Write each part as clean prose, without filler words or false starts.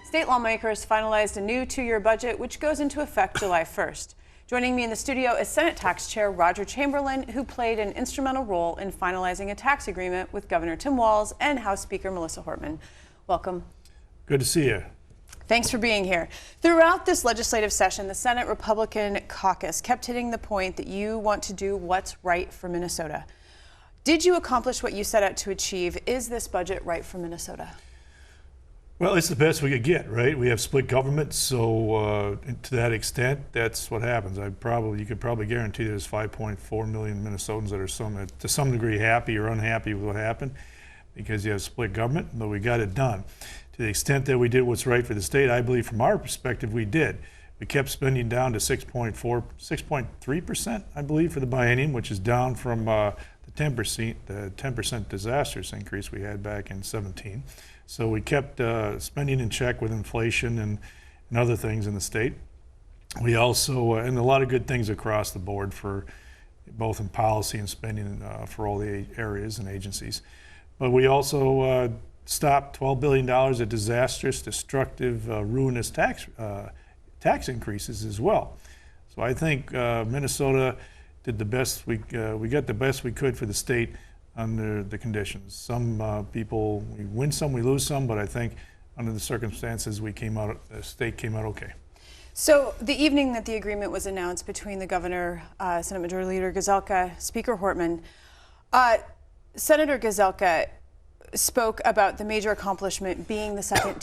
State lawmakers finalized a new 2-year budget, which goes into effect July 1st. Joining me in the studio is Senate Tax Chair Roger Chamberlain, who played an instrumental role in finalizing a tax agreement with Governor Tim Walz and House Speaker Melissa Hortman. Welcome. Good to see you. Thanks for being here. Throughout this legislative session, the Senate Republican caucus kept hitting the point that you want to do what's right for Minnesota. Did you accomplish what you set out to achieve? Is this budget right for Minnesota? Well, it's the best we could get, right? We have split government, so to that extent, that's what happens. You could probably guarantee there's 5.4 million Minnesotans that are to some degree happy or unhappy with what happened because you have split government, but we got it done. To the extent that we did what's right for the state, I believe from our perspective we did. We kept spending down to 6.3%, I believe, for the biennium, which is down from the 10% disastrous increase we had back in 17. So we kept spending in check with inflation and other things in the state. We also, and a lot of good things across the board for both in policy and spending for all the areas and agencies. But we also stopped $12 billion of disastrous, destructive, ruinous tax increases as well. So I think Minnesota did the best we got the best we could for the state under the conditions. Some people, we win some, we lose some, but I think under the circumstances the state came out okay. So the evening that the agreement was announced between the governor, Senate Majority Leader Gazelka, Speaker Hortman, Senator Gazelka spoke about the major accomplishment being the second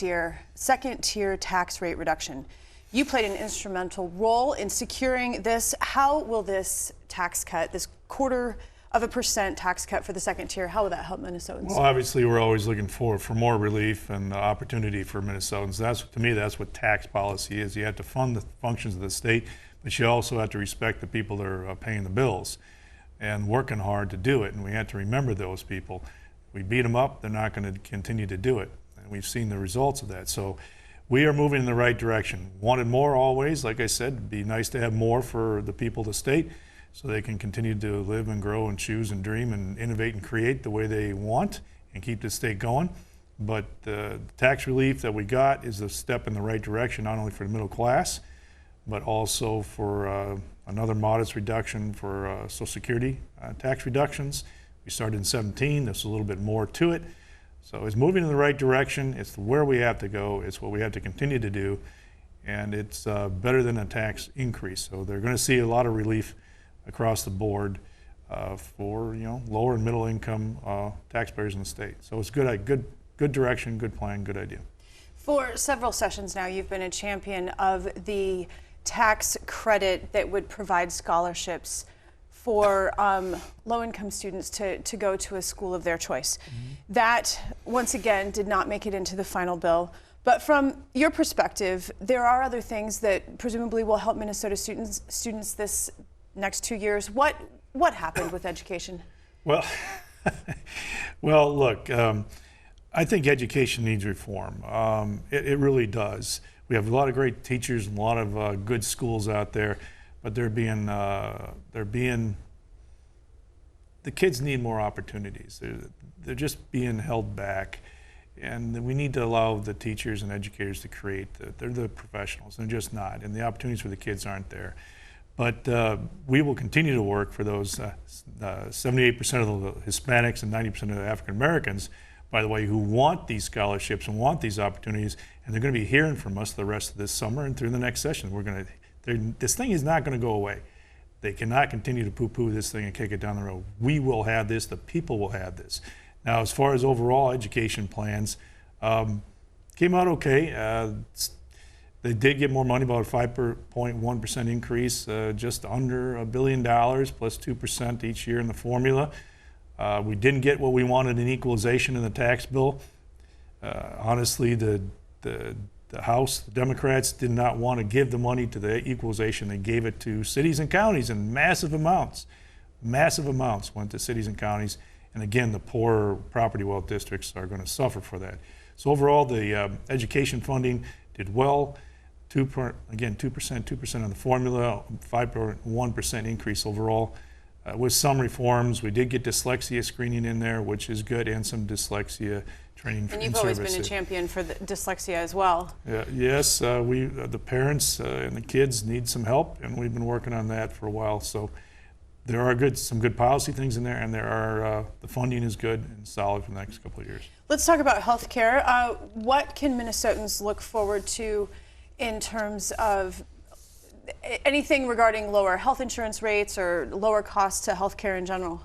tier tax rate reduction. You played an instrumental role in securing this. How will this tax cut, this 0.25% tax cut for the second tier, how will that help Minnesotans? Well, obviously, we're always looking for more relief and opportunity for Minnesotans. To me, that's what tax policy is. You have to fund the functions of the state, but you also have to respect the people that are paying the bills and working hard to do it. And we have to remember those people. If we beat them up, they're not going to continue to do it. And we've seen the results of that. So we are moving in the right direction. Wanted more always, like I said. It'd be nice to have more for the people of the state, so they can continue to live and grow and choose and dream and innovate and create the way they want and keep the state going. But the tax relief that we got is a step in the right direction, not only for the middle class, but also for another modest reduction for Social Security tax reductions. We started in 17, there's a little bit more to it. So it's moving in the right direction. It's where we have to go. It's what we have to continue to do. And it's better than a tax increase. So they're going to see a lot of relief across the board for lower and middle income taxpayers in the state. So it's good direction, good plan, good idea. For several sessions now, you've been a champion of the tax credit that would provide scholarships for low-income students to go to a school of their choice. Mm-hmm. That, once again, did not make it into the final bill. But from your perspective, there are other things that presumably will help Minnesota students this next 2 years. What happened with education? Well, look, I think education needs reform. It really does. We have a lot of great teachers and a lot of good schools out there, but the kids need more opportunities. They're just being held back, and we need to allow the teachers and educators to create. They're the professionals. They're just not, and the opportunities for the kids aren't there. But we will continue to work for those 78% of the Hispanics and 90% of the African Americans, by the way, who want these scholarships and want these opportunities, and they're going to be hearing from us the rest of this summer and through the next session. This thing is not going to go away. They cannot continue to poo-poo this thing and kick it down the road. We will have this. The people will have this. Now, as far as overall education plans, came out okay. They did get more money, about a 5.1% increase, just under $1 billion, plus 2% each year in the formula. We didn't get what we wanted in equalization in the tax bill. Honestly, the House, the Democrats did not want to give the money to the equalization. They gave it to cities and counties in massive amounts. Massive amounts went to cities and counties. And again, the poorer property wealth districts are going to suffer for that. So overall, the education funding did well. 2% on the formula, 5.1% increase overall. with some reforms. We did get dyslexia screening in there, which is good, and some dyslexia training. And you've always been a champion for the dyslexia as well. Yes, the parents and the kids need some help, and we've been working on that for a while. So there are some good policy things in there, and the funding is good and solid for the next couple of years. Let's talk about health care. What can Minnesotans look forward to in terms of anything regarding lower health insurance rates or lower costs to health care in general?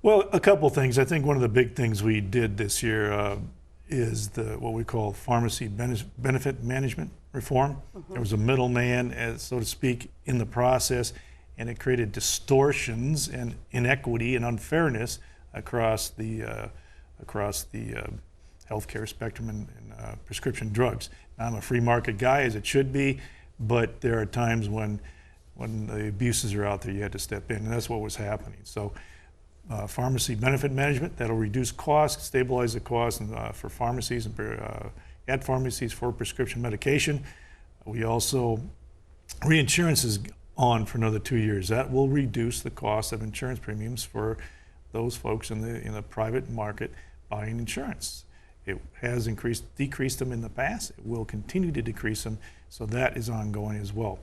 Well, a couple things. I think one of the big things we did this year is what we call pharmacy benefit management reform. Mm-hmm. There was a middleman, so to speak, in the process, and it created distortions and inequity and unfairness across the healthcare spectrum and prescription drugs. Now, I'm a free market guy, as it should be, but there are times when the abuses are out there, you had to step in, and that's what was happening. So pharmacy benefit management, that'll reduce costs, stabilize the costs for pharmacies and at pharmacies for prescription medication. We also, reinsurance is on for another 2 years. That will reduce the cost of insurance premiums for those folks in the private market buying insurance. It has decreased them in the past. It will continue to decrease them, so that is ongoing as well.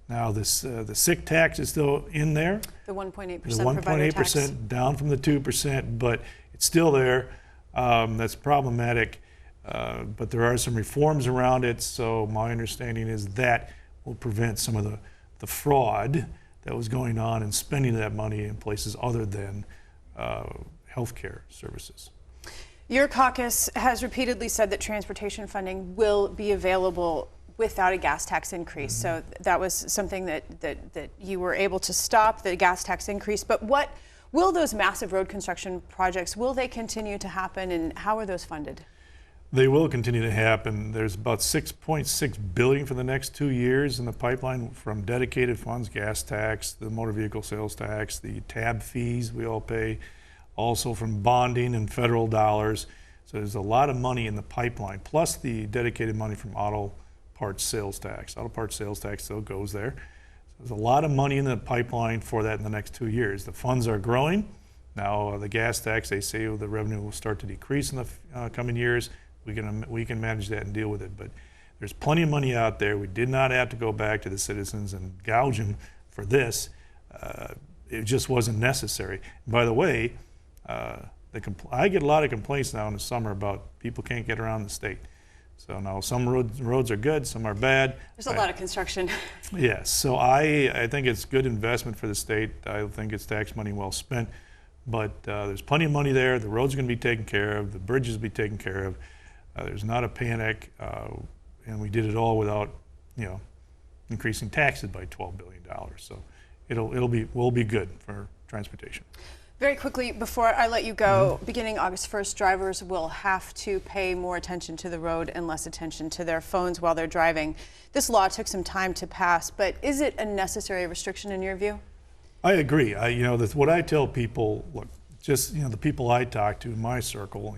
Now, the sick tax is still in there. The 1.8% The 1.8% down from the 2%, but it's still there. That's problematic, but there are some reforms around it, so my understanding is that will prevent some of the fraud that was going on and spending that money in places other than healthcare services. Your caucus has repeatedly said that transportation funding will be available without a gas tax increase. Mm-hmm. So that was something that you were able to stop, the gas tax increase. But what will those massive road construction projects, will they continue to happen, and how are those funded? They will continue to happen. There's about $6.6 billion for the next 2 years in the pipeline from dedicated funds, gas tax, the motor vehicle sales tax, the tab fees we all pay, also from bonding and federal dollars. So there's a lot of money in the pipeline, plus the dedicated money from auto parts sales tax. Auto parts sales tax still goes there. So there's a lot of money in the pipeline for that in the next 2 years. The funds are growing. Now the gas tax, they say the revenue will start to decrease in the coming years. We can manage that and deal with it. But there's plenty of money out there. We did not have to go back to the citizens and gouge them for this. It just wasn't necessary. And by the way, I get a lot of complaints now in the summer about people can't get around the state. So now some roads are good, some are bad. There's a lot of construction. Yes, so I think it's good investment for the state. I think it's tax money well spent. But there's plenty of money there. The roads are going to be taken care of. The bridges will be taken care of. There's not a panic, and we did it all without, increasing taxes by $12 billion. So will be good for transportation. Very quickly, before I let you go, beginning August 1st, drivers will have to pay more attention to the road and less attention to their phones while they're driving. This law took some time to pass, but is it a necessary restriction in your view? I agree. What I tell people, look, just the people I talk to in my circle,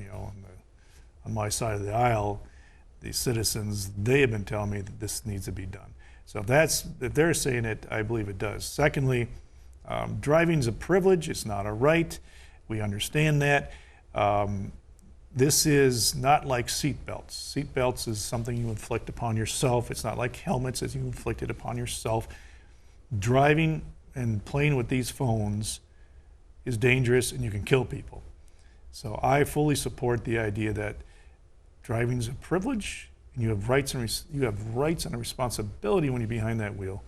on my side of the aisle, the citizens, they have been telling me that this needs to be done. So if they're saying it, I believe it does. Secondly, driving is a privilege, it's not a right. We understand that. This is not like seat belts. Seat belts is something you inflict upon yourself. It's not like helmets as you inflict it upon yourself. Driving and playing with these phones is dangerous, and you can kill people. So I fully support the idea that driving is a privilege, and you have rights and a responsibility when you're behind that wheel,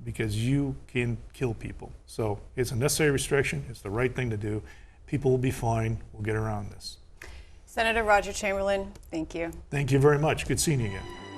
because you can kill people. So it's a necessary restriction. It's the right thing to do. People will be fine. We'll get around this. Senator Roger Chamberlain, thank you. Thank you very much. Good seeing you again.